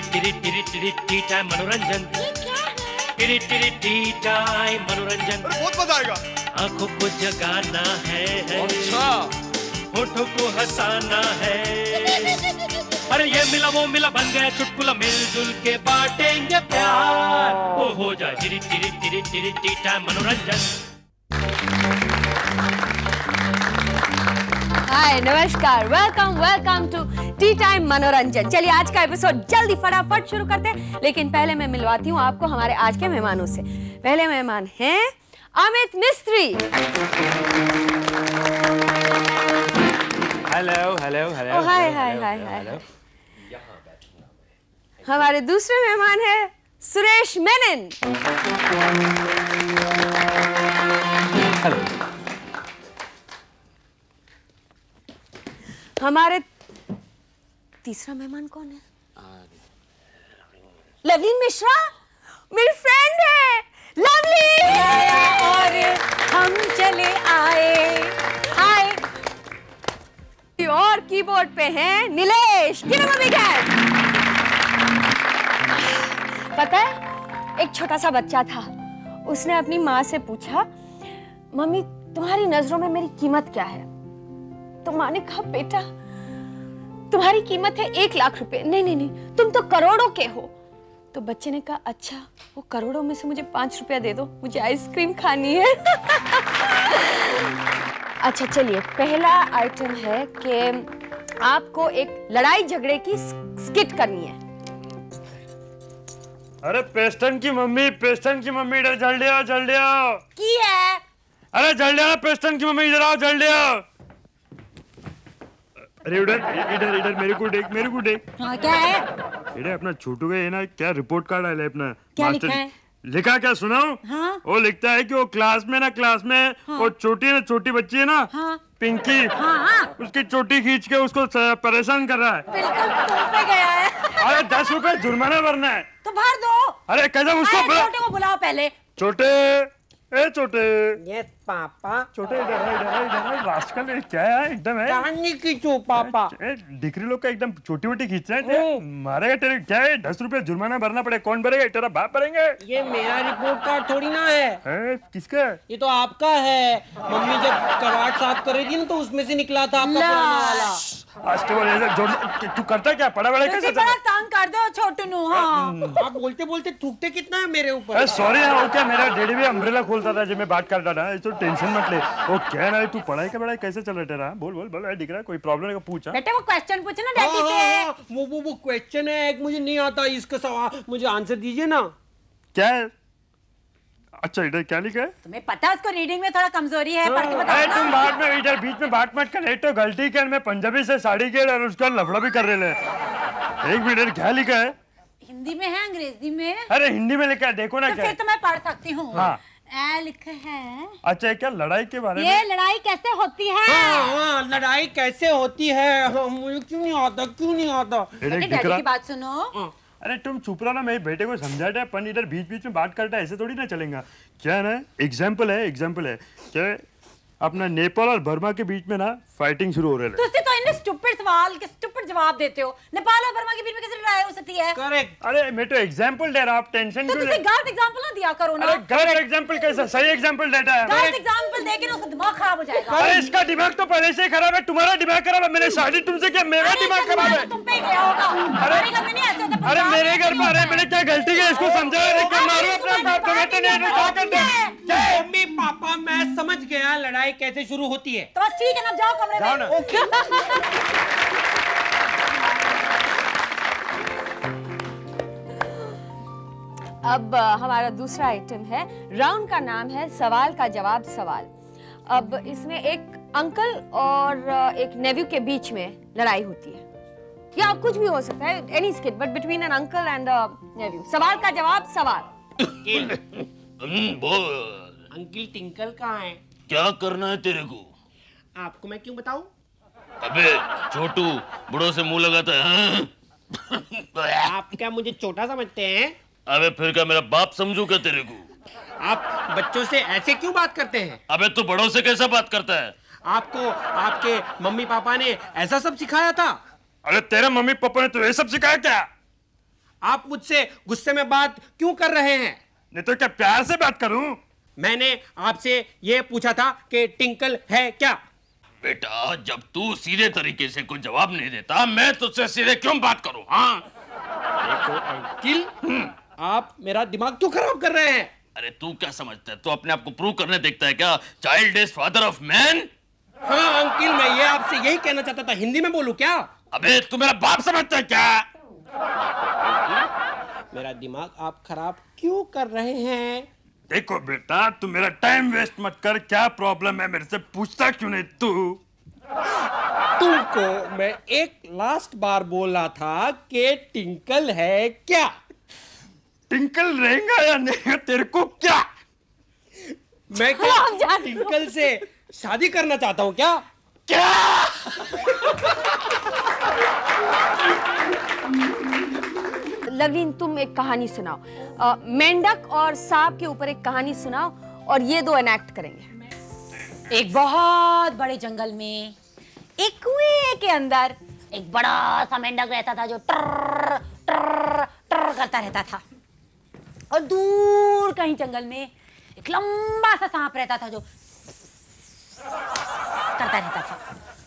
T time मनोरंजन। T time मनोरंजन। बहुत मजा आएगा। आंखों को जगाना है, अच्छा, होठों को हंसाना है। अरे ये मिला वो मिला बन गया चुटकुला, मिलजुल के बांटेंगे प्यार। वो हो जाए टी टाइम मनोरंजन। हाय नमस्कार, वेलकम टू टी टाइम मनोरंजन। चलिए आज का एपिसोड जल्दी फटाफट शुरू करते हैं, लेकिन पहले मैं मिलवाती हूँ आपको हमारे आज के मेहमानों से। पहले मेहमान हैं अमित मिस्त्री। हेलो। हाय। हमारे दूसरे मेहमान हैं सुरेश मेनन। हेलो। हमारे तीसरा मेहमान कौन है? लवलीन मिश्रा, मेरी फ्रेंड है लवली। और हम चले आए। हाय। और कीबोर्ड पे हैं नीलेश। पता है, एक छोटा सा बच्चा था, उसने अपनी माँ से पूछा, मम्मी तुम्हारी नजरों में मेरी कीमत क्या है? तो माँ ने कहा, बेटा तुम्हारी कीमत है 1 लाख रुपए। नहीं, तुम तो करोड़ों के हो। तो बच्चे ने कहा, अच्छा वो करोड़ों में से मुझे 5 रुपया दे दो, मुझे आइसक्रीम खानी है। अच्छा चलिए, पहला आइटम है कि आपको एक लड़ाई झगड़े की स्किट करनी है। अरे पेस्टन की मम्मी इधर जल्दी आओ। की है? अरे जल्दी आओ, पेस्टन की मम्मी इधर आओ, जल्दी आओ। अरे इधर मेरे को देख। हाँ क्या है? इधर अपना छोटू का ये ना क्या रिपोर्ट कार्ड आया है अपना। क्या मास्टर लिखा है? लिखा क्या सुनाओ? हाँ? वो लिखता है कि वो क्लास में वो छोटी बच्ची है ना, हाँ? पिंकी, हाँ। उसकी चोटी खींच के उसको परेशान कर रहा है। बिल्कुल तुम पे गया है। अरे 10 रुपए जुर्माना भरना है। तो भर दो। अरे कैसे उसको छोटे को बुलाओ पहले। छोटे ये पापा छोटे इधर रास्कल ये क्या है एकदम है। कहानी की चो पापा डिग्री लोग का एकदम छोटी वोटी खींच रहे हैं। मारेगा तेरे क्या है? 10 रुपए जुर्माना भरना पड़े। कौन भरेगा? तेरा बाप भरेंगे। ये मेरा रिपोर्ट कार्ड थोड़ी ना है। किसका? ये तो आपका है। मम्मी जब कबाड़ साफ कर रही थी ना, तो उसमें से निकला था आपका पुराना वाला। आज के बाद तू करता क्या? पढ़ा कैसे? बड़ा तंग कर दो छोटू नु। हाँ। आप बोलते बोलते थूकते कितना है मेरे ऊपर। सॉरी वो क्या मेरा डैडी भी अम्ब्रेला खोलता था जब मैं बात करता था। तो टेंशन मत ले। वो क्या ना, तू पढ़ाई कैसे चल रहा तेरा? बोल दिख रहा है कोई प्रॉब्लम है? पूछा बेटे वो क्वेश्चन पूछे ना डैडी से। वो क्वेश्चन है एक, मुझे नहीं आता इसका सवाल, मुझे आंसर दीजिए ना। क्या है? अच्छा इधर क्या लिखा है? तुम्हें पता है उसको रीडिंग में थोड़ा कमजोरी है, पढ़ के अरे बताओ तुम ना। बाद में इधर बीच में बात मत कर। एक तो गलती कर, मैं पंजाबी से साड़ी के और उसका लफड़ा भी कर रहे हैं। एक मिनट, क्या लिखा है? हिंदी में है, अंग्रेजी में? अरे हिंदी में लिखा है, देखो ना तो क्या फिर तो मैं पढ़ सकती हूँ। हाँ। ए लिखा है। अच्छा क्या लड़ाई के बारे में? ये लड़ाई कैसे होती है? हाँ, लड़ाई कैसे होती है। हाँ, मुझे क्यों नहीं आता। बेटे डैडी की बात सुनो। अरे तुम चुप रहो ना, मेरे बेटे को समझाते हैं, इधर बीच में बात करता है, ऐसे थोड़ी ना चलेगा। क्या है ना, एग्जाम्पल है क्या अपना नेपाल और बर्मा के बीच में ना फाइटिंग शुरू हो रही है। तुझसे तो इन्हें स्टूपिड सवाल के स्टूपिड जवाब देते हो। नेपाल और बर्मा के बीच में कैसे लड़ाई हो सकती है? करेक्ट। अरे मैं तो एग्जाम्पल दे रहा, आप टेंशन तो क्यों तुझे गलत एग्जांपल ना दिया करो ना। अरे गलत एग्जाम्पल कैसा? सही एग्जाम्पल देता है। गलत एग्जांपल देके ना उसका दिमाग खराब हो जाएगा। अरे इसका दिमाग तो पहले से ही खराब है, तुम्हारा दिमाग खराब है। मैंने शादी तुमसे किया, मेरा दिमाग खराब है। तुम पे ही गया होगा। हमारे घर में नहीं ऐसे होता। अरे मेरे घर पर अरे मैंने क्या गलती की? इसको समझा क्या मारो अपना बाप को? बेटे नहीं क्या करते? मम्मी पापा मैं समझ गया लड़ाई कैसे शुरू होती है। तो बस ठीक है ना, जाओ कमरे में। ओके। अब हमारा दूसरा आइटम है, राउंड का नाम है सवाल का जवाब सवाल। अब इसमें एक अंकल और एक नेव्यू के बीच में लड़ाई होती है, या कुछ भी हो सकता है, any skit but between an uncle and nephew. सवाल का जवाब सवाल। बोल। अंकल टिंकल कहाँ है? क्या करना है तेरे को? आपको मैं क्यों बताऊं? अबे छोटू बड़ों से मुंह लगाता है। हाँ? आप क्या मुझे छोटा समझते हैं? अबे फिर क्या मेरा बाप समझू क्या तेरे को? आप बच्चों से ऐसे क्यों बात करते हैं? अबे तू बड़ों से कैसा बात करता है? आपको आपके मम्मी पापा ने ऐसा सब सिखाया था? अरे तेरे मम्मी पापा ने तो ये सब सिखाया क्या? आप मुझसे गुस्से में बात क्यों कर रहे हैं? नहीं तो क्या प्यार से बात करूं? मैंने आपसे ये पूछा था कि टिंकल है क्या? बेटा जब तू सीधे तरीके से कोई जवाब नहीं देता मैं तुझसे सीधे क्यों बात करूं? हाँ देखो अंकिल, आप मेरा दिमाग क्यों खराब कर रहे हैं? अरे तू क्या समझता है? तू अपने आप को प्रूव करने देखता है क्या? Child is father of man. हाँ अंकिल, मैं ये आपसे यही कहना चाहता था। हिंदी में बोलूं क्या? अबे तू मेरा बाप समझता है क्या? मेरा दिमाग आप खराब क्यों कर रहे हैं? देखो बेटा, तू मेरा टाइम वेस्ट मत कर। क्या प्रॉब्लम है मेरे से पूछता क्यों नहीं तू? तुमको मैं एक लास्ट बार बोला था कि टिंकल है क्या? टिंकल रहेगा या नहीं तेरे को क्या? मैं क्या टिंकल से शादी करना चाहता हूँ क्या? लवलीन, तुम एक कहानी सुनाओ। मेंढक और सांप के ऊपर एक कहानी सुनाओ और ये दो एनैक्ट करेंगे। एक बहुत बड़े जंगल में एक कुएं के अंदर एक बड़ा सा मेंढक रहता था जो टर टर टर करता रहता था। और दूर कहीं जंगल में एक लंबा सा सांप रहता था जो करता रहता था।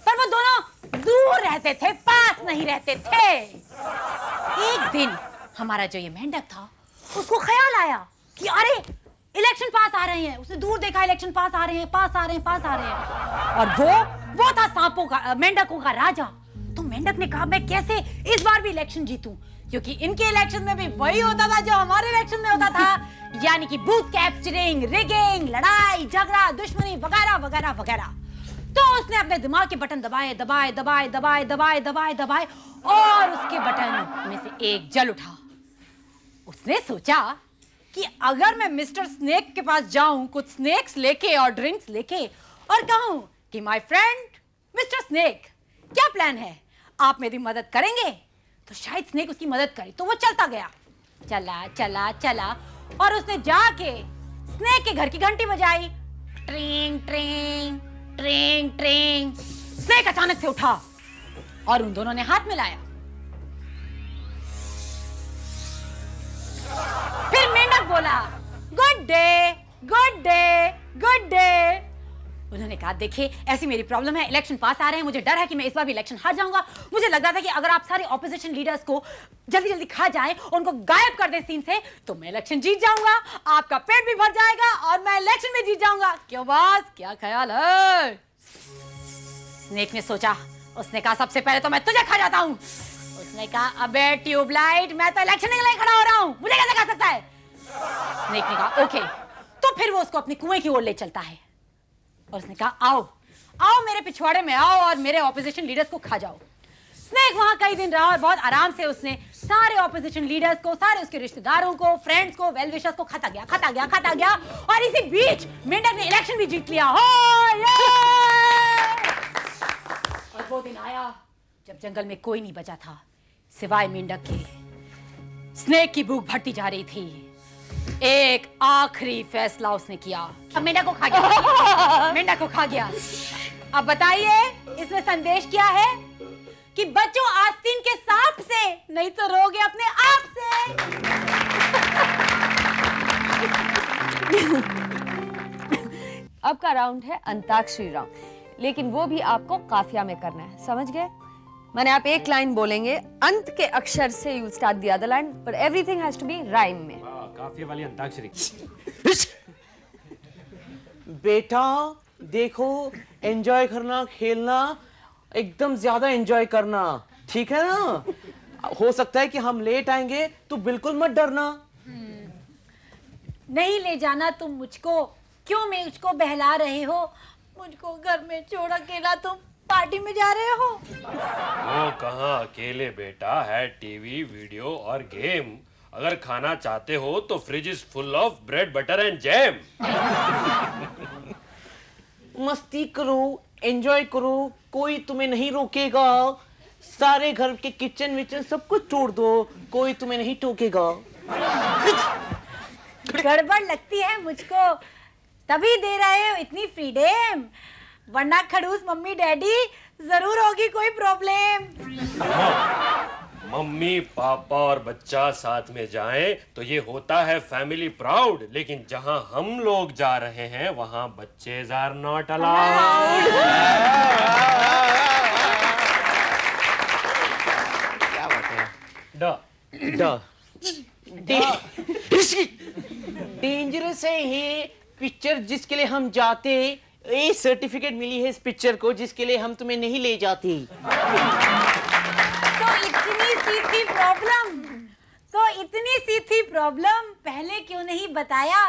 पर वो दोनों दूर रहते थे, पास नहीं रहते थे। एक दिन हमारा जो ये मेंढक था उसको ख्याल आया कि अरे इलेक्शन पास आ रहे हैं। उसने दूर देखा इलेक्शन पास आ रहे हैं, पास आ रहे हैं, पास आ रहे हैं। और वो था सांपों का, मेंढकों का राजा। तो मेंढक ने कहा मैं कैसे इस बार भी इलेक्शन जीतूं, क्योंकि इनके इलेक्शन में भी वही होता था जो हमारे इलेक्शन में होता था, यानी कि बूथ कैप्चरिंग, रिगिंग, लड़ाई झगड़ा, दुश्मनी वगैरह वगैरह वगैरह। तो उसने अपने दिमाग के बटन दबाए दबाए दबाए दबाए दबाए दबाए दबाए और उसके बटन में से एक जल उठा। उसने सोचा कि अगर मैं मिस्टर स्नेक के पास जाऊं कुछ स्नेक्स लेके और ड्रिंक्स लेके और कहूं कि माय फ्रेंड मिस्टर स्नेक, क्या प्लान है, आप मेरी मदद करेंगे, तो शायद स्नेक उसकी मदद करे। तो वो चलता गया, चला चला चला और उसने जाके स्नेक के घर की घंटी बजाई। ट्रिंग ट्रिंग ट्रिंग ट्रिंग। स्नेक अचानक से उठा और उन दोनों ने हाथ मिलाया। फिर मेंढक बोला good day good day good day. उन्होंने कहा देखिए ऐसी मेरी प्रॉब्लम है, इलेक्शन पास आ रहे हैं, मुझे डर है कि मैं इस बार भी इलेक्शन हार जाऊंगा। मुझे लग रहा था कि अगर आप सारे ऑपोजिशन लीडर्स को जल्दी जल्दी खा जाएं और उनको गायब कर दें सीन से तो मैं इलेक्शन जीत जाऊंगा, आपका पेट भी भर जाएगा और मैं इलेक्शन में जीत जाऊंगा। क्यों बॉस, क्या ख्याल है? स्नेक ने सोचा, उसने कहा सबसे पहले तो मैं तुझे खा जाता हूं। उसने कहा अबे ट्यूबलाइट, मैं तो इलेक्शन के लिए खड़ा हो रहा हूं, मुझे कैसे खा सकता है? स्नेक ने कहा ओके। तो फिर वो उसको अपने कुएं की ओर ले चलता है और उसने कहा आओ आओ मेरे पिछवाड़े में आओ और मेरे ऑपोजिशन लीडर्स को खा जाओ। स्नेक वहां कई दिन रहा और बहुत आराम से उसने सारे ऑपोजिशन लीडर्स को, सारे उसके रिश्तेदारों को, फ्रेंड्स को, वेल विशर्स को खाता गया खाता गया खाता गया। और इसी बीच मेंढक ने इलेक्शन भी जीत लिया। और वो दिन आया जब जंगल में कोई नहीं बचा था सिवाय मेंढक के। स्नेक की भूख बढ़ती जा रही थी। एक आखिरी फैसला उसने किया, अब मेंढक को खा गया। मेंढक को खा गया। अब बताइए इसमें संदेश क्या है कि बचो आस्तीन के सांप से, नहीं तो रोगे अपने आप से। अब का राउंड है अंताक्षरी राउंड, लेकिन वो भी आपको काफिया में करना है, समझ गए? माने आप एक लाइन बोलेंगे, अंत के अक्षर से you start the other line, पर everything has to be rhyme में। काफी वाली अंताक्षरी। बेटा देखो, एंजॉय करना, खेलना, एकदम ज्यादा एंजॉय करना, ठीक है ना? हो सकता है कि हम लेट आएंगे तो बिल्कुल मत डरना। नहीं ले जाना तुम मुझको, क्यों मैं मुझको बहला रहे हो? मुझको घर में छोड़ अकेला तुम पार्टी में जा रहे हो? वो कहाँ अकेले बेटा, है टीवी, वीडियो और गेम। अगर खाना चाहते हो तो fridge is full of bread butter and jam. मस्ती करो, एंजॉय करो, कोई तुम्हें नहीं रोकेगा। सारे घर के किचन विचन सब कुछ छोड़ दो, कोई तुम्हें नहीं टोकेगा। गड़बड़ लगती है मुझको, तभी दे रहे हो इतनी फ्रीडम, वरना खड़ूस मम्मी डैडी जरूर होगी कोई प्रॉब्लम। मम्मी पापा और बच्चा साथ में जाएं तो ये होता है फैमिली प्राउड, लेकिन जहां हम लोग जा रहे हैं वहां बच्चे आर नॉट अलाउड। क्या बात है? डेंजरस है ये पिक्चर जिसके लिए हम जाते, ये सर्टिफिकेट मिली है इस पिक्चर को जिसके लिए हम तुम्हें नहीं ले जाते। तो इतनी सी थी प्रॉब्लम, पहले क्यों नहीं बताया?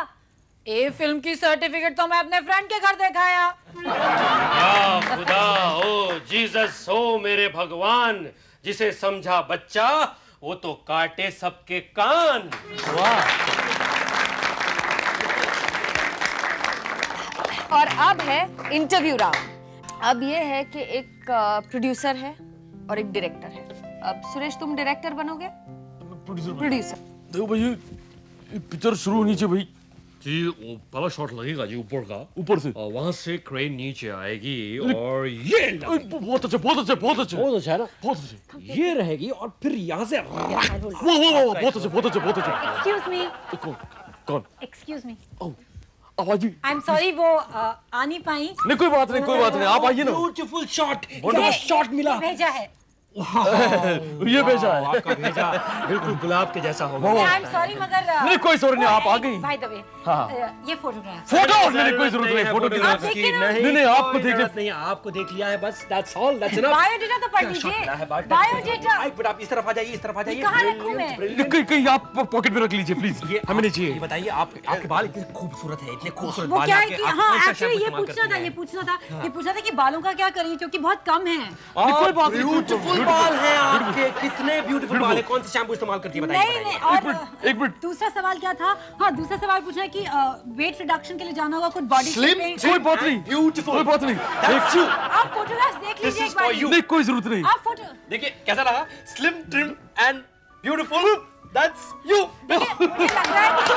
ए फिल्म की सर्टिफिकेट तो मैं अपने फ्रेंड के घर दिखाया। खुदा, ओ जीसस, ओ मेरे भगवान, जिसे समझा बच्चा वो तो काटे सबके कान। और अब है इंटरव्यू राउंड। अब ये है कि एक प्रोड्यूसर है और एक डायरेक्टर है। अब सुरेश तुम डायरेक्टर बनोगे, प्रोड्यूसर। देखो भाई, ये पिक्चर शुरू होनी चाहिए भाई। जी वो पहला शॉट लगेगा जी ऊपर का, ऊपर से और वहां से क्रेन नीचे आएगी और ये बहुत अच्छा, बहुत अच्छा, बहुत अच्छा, बहुत अच्छा है ना, बहुत अच्छा। ये रहेगी और फिर यहाँ से वाह वाह वाह, बहुत अच्छा, बहुत अच्छा, बहुत अच्छा। एक्सक्यूज मी, कौन? एक्सक्यूज मी, आवाज आई एम सॉरी, वो आ नहीं पाई। नहीं, कोई बात नहीं, कोई बात नहीं, आप आइए ना। ब्यूटीफुल शॉट, ये शॉट मिला। भेजा है। ये भेजा है आपका भेजा बिल्कुल गुलाब के जैसा होगा। आई एम सॉरी मगर नहीं, कोई सॉरी नहीं, आप आ गई। बाय द वे, हाँ। ये फोटोग्राफ। फोटो नहीं, कोई जरूरत नहीं, फोटो की आप देखिए ना। नहीं, आपको देख ले। नहीं, आपको देख लिया है बस, that's all, that's enough। Biodata तो पढ़ लीजिए, बायोडेटा। बट आप इस तरफ आ जाइए, इस तरफ आ जाइए। कहाँ रखूं मैं? कहीं कहीं आप पॉकेट में रख लीजिए प्लीज, ये हमें नहीं चाहिए। ये बताइए, आपके बाल इतने खूबसूरत है, इतने खूबसूरत वो बाल क्या है आपके। कि आप हाँ कौन सा एक्चुअली शैम्पू ये इस्तेमाल पूछना था, करती ये हैं? पूछना था कि बालों का क्या करें क्योंकि बहुत कम है। कोई बात नहीं, ब्यूटीफुल बाल हैं आपके, कितने ब्यूटीफुल बाल हैं। कौन सा शैम्पू इस्तेमाल करती है बताइए? नहीं और एक मिनट। दूसरा सवाल क्या था? हाँ, दूसरा सवाल पूछना है कि वेट रिडक्शन के लिए जाना होगा, कुछ बॉडी शेपिंग। कोई बात नहीं, ब्यूटीफुल, कोई बात नहीं। आप फोटोग्राफ्स देख लीजिए एक बार। नहीं, कोई जरूरत नहीं। आप फोटो देखिए कैसा रहा, slim trim and beautiful, that's you. मुझे लग रहा है कि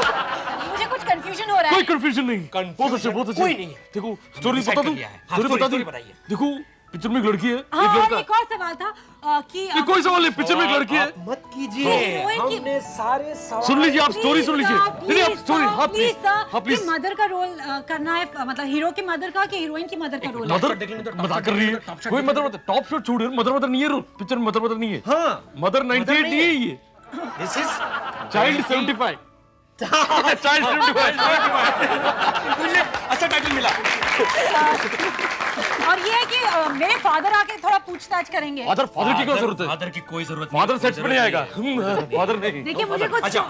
मुझे कुछ कंफ्यूजन हो रहा कोई है। कंफ्यूजन नहीं, बहुत अच्छे, बहुत अच्छे। कोई नहीं। देखो स्टोरी बता दूं, हाँ, स्टोरी बता दूं। स्टोरी बताइए। देखो पिक्चर में एक लड़की है, हाँ, एक और लड़का। एक और सवाल था कि ये कोई सवाल नहीं, पिक्चर में एक लड़की है। मत कीजिए, हीरोइन की- हमने सारे सवाल। सुन लीजिए, आप स्टोरी सुन लीजिए। नहीं, आप स्टोरी, हाँ प्लीज, हाँ प्लीज। मदर का रोल करना है, मतलब हीरो के मदर का कि हीरोइन की मदर का रोल है? मदर मजाक कर रही है, कोई मदर टॉप शॉट छोड़, मदर नहीं है रोल पिक्चर में, मदर नहीं है। हाँ, मदर 98 नहीं है ये, दिस इज चाइल्ड 75। चाइल्ड 75। अच्छा टाइटल मिला। और ये है कि मेरे फादर आके थोड़ा पूछताछ करेंगे। फादर की क्या जरूरत है? फादर की कोई जरूरत फादर सेट्स पे नहीं आएगा, फादर नहीं। देखिए मुझे कुछ अच्छा,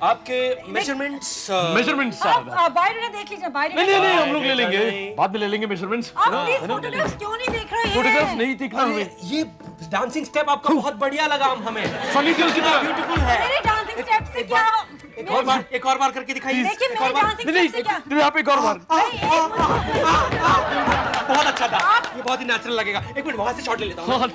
आपके मेजरमेंट्स मेजरमेंट्स आप बायोडेटा देख लीजिए, बायोडेटा। नहीं, हम लोग ले लेंगे, बाद में ले लेंगे मेजरमेंट्स। आप प्लीज फोटोग्राफ्स क्यों नहीं देख रहे फोटोग्राफ्स हैं? नहीं दिखना हमें। ये डांसिंग स्टेप आपका बहुत बढ़िया लगा हमें, फनी दिल की तरह। ब्यूटीफुल है। मेरे डांसिंग स्टेप से क्या? एक और बार करके दिखाइए। देखिए एक और मेरे बार। डांसिंग स्टेप से क्या? नहीं, आप एक और बार। बहुत अच्छा था, ये बहुत ही नेचुरल लगेगा। एक मिनट वहां से शॉट ले लेता हूँ। आप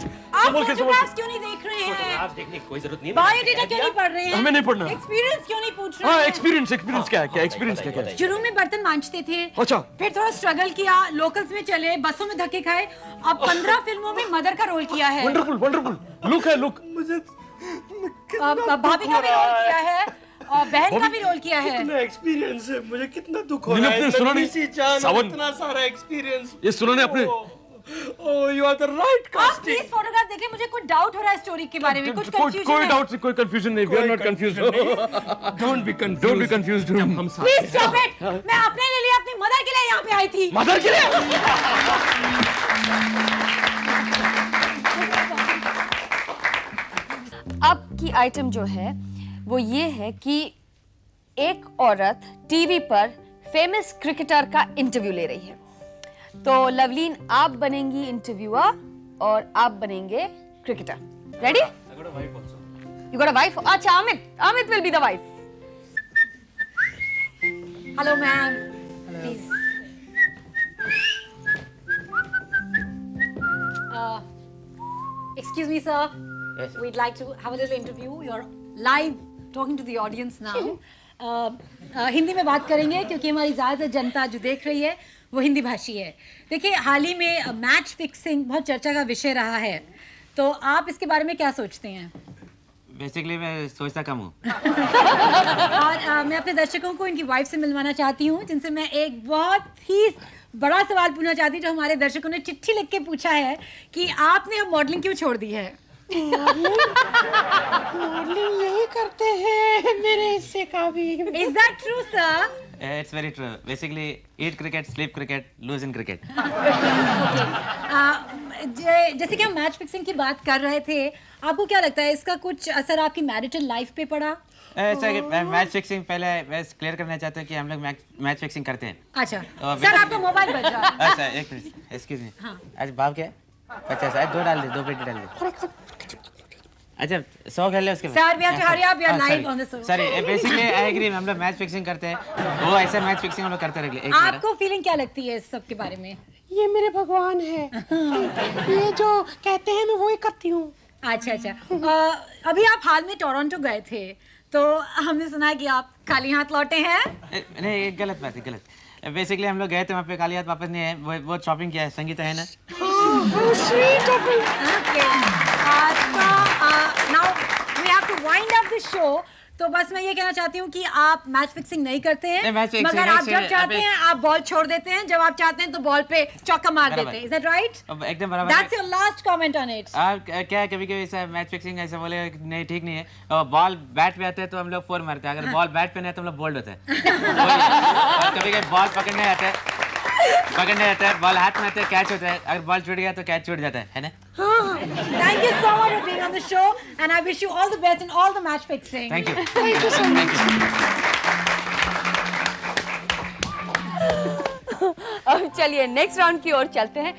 फोटोग्राफ्स क्यों नहीं देख रहे हैं? आप देखने की कोई जरूरत नहीं है। बायोडेटा क्यों नहीं पढ़ रहे हैं? हमें नहीं पढ़ना। एक्सपीरियंस क्यों नहीं पूछ रहे हाँ, हैं? एक्सपीरियंस क्या है, क्या एक्सपीरियंस क्या है? शुरू में बर्तन मांजते थे, अच्छा। फिर थोड़ा स्ट्रगल किया, लोकल्स में चले, बसों में धक्के खाए, अब 15 फिल्मों में मदर का रोल किया है, वंडरफुल, वंडरफुल लुक है, लुक। भाभी का भी रोल किया है और बहन का भी रोल किया है। एक्सपीरियंस है, मुझे कितना दुख हो मैंने रहा है। अपने सुना नहीं, इतनी सी जान, सावन। इतना सारा एक्सपीरियंस। ये सुना नहीं आपने? ओह, यू आर द राइट आप कास्टिंग। प्लीज फोटोग्राफ देखिए, मुझे कुछ डाउट हो रहा है स्टोरी के बारे में, कुछ कोई कंफ्यूजन है। डाउट, कोई कंफ्यूजन नहीं, we are not confused. Don't be confused. Don't be confused. हम प्लीज स्टॉप इट, मैं अपने लिए अपनी मदर के लिए यहाँ पे आई थी। मदर के लिए। अब की आइटम जो है वो ये है कि एक औरत टीवी पर फेमस क्रिकेटर का इंटरव्यू ले रही है। तो लवलीन आप बनेंगी इंटरव्यूअर और आप बनेंगे cricketer. Ready? You got a wife? अच्छा, Amit will be the wife. Hello ma'am, please. Excuse me, sir. Yes. We'd like to have a little interview. You're live talking to the audience now. Hindi में बात करेंगे क्योंकि हमारी ज़्यादातर जनता जो देख रही है वो हिंदी भाषी है। देखिए, हाल ही में मैच फिक्सिंग बहुत चर्चा का विषय रहा है, तो आप इसके बारे में क्या सोचते हैं? बेसिकली मैं सोचता कम हूँ। और मैं अपने दर्शकों को इनकी वाइफ से मिलवाना चाहती हूँ, जिनसे मैं एक बहुत ही बड़ा सवाल पूछना चाहती हूँ, जो हमारे दर्शकों ने चिट्ठी लिख के पूछा है कि आपने अब मॉडलिंग क्यों छोड़ दी है? मॉडलिंग यही करते हैं मेरे हिस्से का भी। Is that true, sir? It's very true. Basically, eat cricket, sleep cricket, lose in cricket. जैसे कि हम मैच फिक्सिंग की बात कर रहे थे, आपको क्या लगता है इसका कुछ असर आपकी मैरिटल लाइफ पे पड़ा? ऐसा कि मैच फिक्सिंग पहले मैं क्लियर करना चाहता हूँ कि हम लोग मैच फिक्सिंग करते हैं। अच्छा सर, आपका मोबाइल बज रहा है। अच्छा एक मिनट, एक्सक्यूज मी। आज भाव क्या है? 50। आज 2 डाल दे, 2 पेटी डाल दे। अच्छा 100 खेल ले उसके बाद। Sir, we have to hurry up. We are live on the show. Sorry, basically I agree, हम लोग मैच फिक्सिंग करते हैं, वो ऐसे मैच फिक्सिंग हम लोग करते रहे। आपको फीलिंग क्या लगती है इस सब के बारे में? ये मेरे भगवान है। ये जो कहते हैं मैं वही करती हूँ। अच्छा अभी आप हाल में टोरंटो गए थे, तो हमने सुना है कि आप खाली हाथ लौटे हैं। नहीं, ये गलत बात है, गलत। बेसिकली हम लोग गए थे वहाँ पे, खाली हाथ वापस नहीं है, वो शॉपिंग किया है। संगीता है ना? Now we have to wind up the show. तो बस मैं ये कहना चाहती हूँ कि आप मैच फिक्सिंग नहीं करते हैं, मगर आप जब चाहते हैं आप बॉल छोड़ देते हैं, जब आप चाहते हैं तो बॉल पे चौका मार देते हैं। Is that right? एकदम बराबर। That's your last comment on it. आप क्या कभी-कभी ऐसा मैच फिक्सिंग ऐसा बोले नहीं, ठीक नहीं है। बॉल बैट पे आते हैं तो हम लोग 4 मारते हैं, अगर बॉल बैट पे नहीं है तो हम लोग बोल्ड होते हैं। और कभी-कभी बॉल पकड़ने आता है, बॉल हाथ में आता है, कैच होता है, अगर बॉल छूट गया तो कैच छूट जाता है ना? Thank you so much for being on the show, and I wish you all the best in all the match fixing. Thank you. अब चलिए नेक्स्ट राउंड की ओर चलते हैं।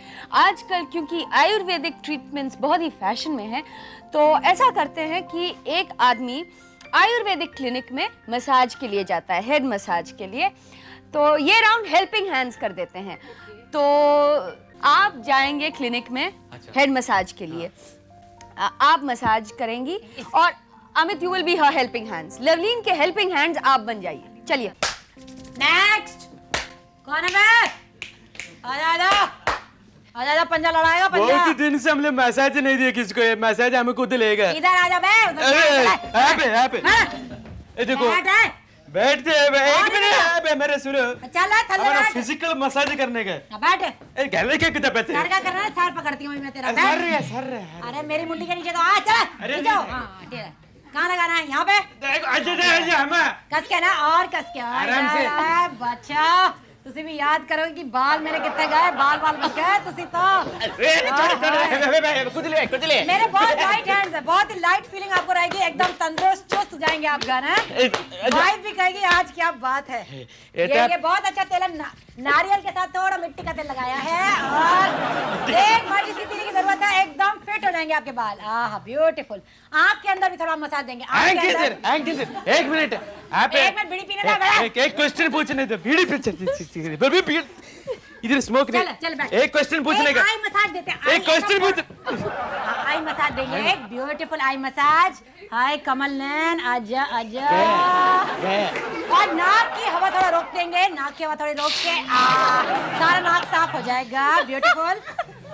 आजकल क्योंकि आयुर्वेदिक ट्रीटमेंट्स बहुत ही फैशन में हैं, तो ऐसा करते हैं कि एक आदमी आयुर्वेदिक क्लिनिक में मसाज के लिए जाता है, हेड मसाज के लिए। तो ये राउंड हेल्पिंग हैंड्स कर देते हैं। तो आप जाएंगे क्लिनिक में हेड मसाज के लिए, आप मसाज करेंगी और Amit you will be her helping hands. Lovleen के हेल्पिंग हैंड्स आप बन जाइए। चलिए नेक्स्ट कौन है? मैं आजा, पंजा लड़ाएगा पंजा। बहुत ही दिन से हमने मैसेज नहीं दिया किसको, ये मैसेज हमें खुद लेगा। इधर आजा बे, यहाँ पे ये देखो बैठते हैं। एक मिनट मेरे सुनो, चल थल्ले बैठ। फिजिकल मसाज करने का बैठ। घर में क्या किताब है? सर का करना है, सर पकड़ती हूँ मैं तेरा। सर अरे मेरी मुंडी के नीचे तो आ, चल नीचे आओ। हाँ ठीक है, कहाँ लगाना है? यहाँ पे कस के ना, और कस के आराम से। बच्चा तुसी भी याद करो कि बाल मेरे कितने गए, बाल बच गए तुसी तो। कुछ ले। मेरे बहुत लाइट हैंड्स है, बहुत ही लाइट फीलिंग आपको रहेगी, एकदम तंदुरुस्त चुस्त जाएंगे आप घर। वाइफ भी कहेगी आज क्या बात है। ये बहुत अच्छा तेल है, नारियल के साथ थोड़ा मिट्टी का तेल लगाया है, और एक बार जिसकी तेल की जरूरत है एकदम फिट हो जाएंगे आपके बाल। आह ब्यूटीफुल। आँख के अंदर भी थोड़ा मसाज देंगे। एक मिनट बीड़ी पीने का। एक क्वेश्चन पूछने दो। बीड़ी इधर स्मोक नहीं। चल बैठ। एक क्वेश्चन पूछने का। आई मसाज देते हैं। एक क्वेश्चन पूछ। आई मसाज देंगे, एक ब्यूटीफुल आई मसाज। हाय कमल नैन, आजा आजा। और नाक की हवा थोड़ा रोक देंगे, नाक की हवा थोड़ी रोक के सारा नाक साफ हो जाएगा। ब्यूटीफुल।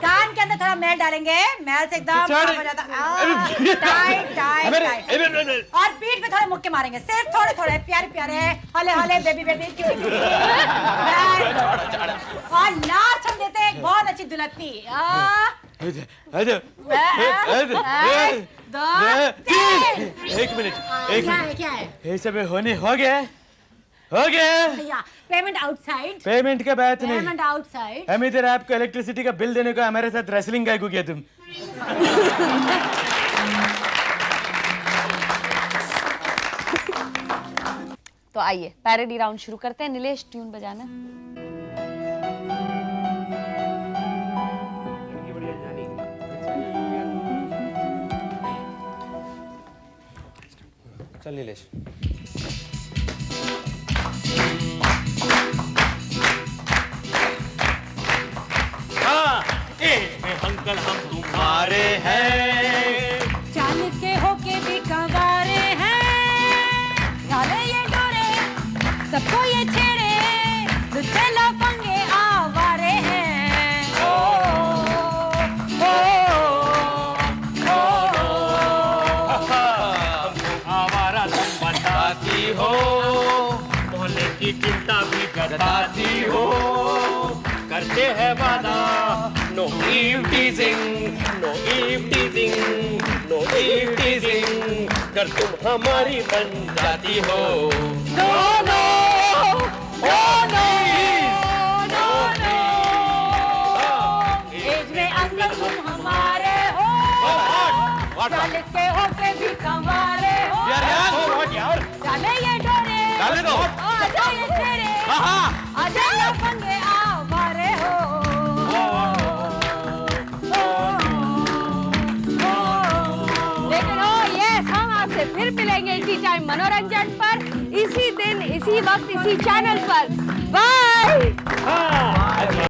कान के अंदर थोड़ा मैल डालेंगे, मैल से एकदम साफ हो जाता। टाइट। और पीठ पे थोड़े मुक्के मारेंगे, सिर्फ थोड़े प्यारे हले बेबी और नाच हम देते हैं एक बहुत अच्छी दुलत्ती। एक मिनट क्या है? ये सब होने हो गया। भैया पेमेंट आउटसाइड। पेमेंट का बात नहीं, पेमेंट आउटसाइड। हम इधर आपको इलेक्ट्रिसिटी का बिल देने को हमारे साथ रेसलिंग का को किया तुम। तो आइए पैरोडी राउंड शुरू करते हैं। नीलेश ट्यून बजाना। चल नीलेश। अंकल हम तुम्हारे हैं, चांद के होके भी कंवारे हैं, डाले ये डोरे सबको ये छेड़े, लुच्चे लफंगे आवारे हैं। ओ ओ ओ सताती हो, मोहल्ले की चिंता भी जताती हो, करते हैं वादा no eve teasing, no eve teasing, no eve teasing, कर तुम हमारी बन जाती हो। No no no no age में अंकल तुम हमारे हो, 40 के होके भी कमारे हो। डाले ये डोरे, डाले दो। आजा ये तेरे, आजा ये पंगे आवारे हो। लेकिन ओ यस, हम आपसे फिर मिलेंगे इसी टाइम मनोरंजन पर, इसी दिन, इसी वक्त, इसी चैनल पर। बाय।